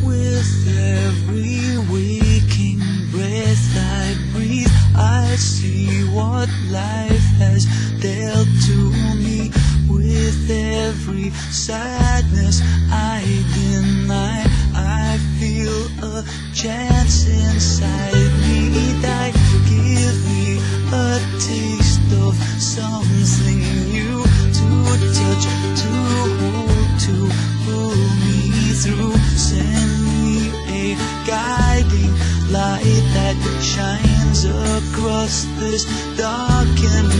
With every waking breath I breathe, I see what life has dealt to me. With every sadness I deny, I feel a chance inside me die. Give me a taste of something new, to touch, to hold, to pull me through. Send me a guiding light that shines across this darkened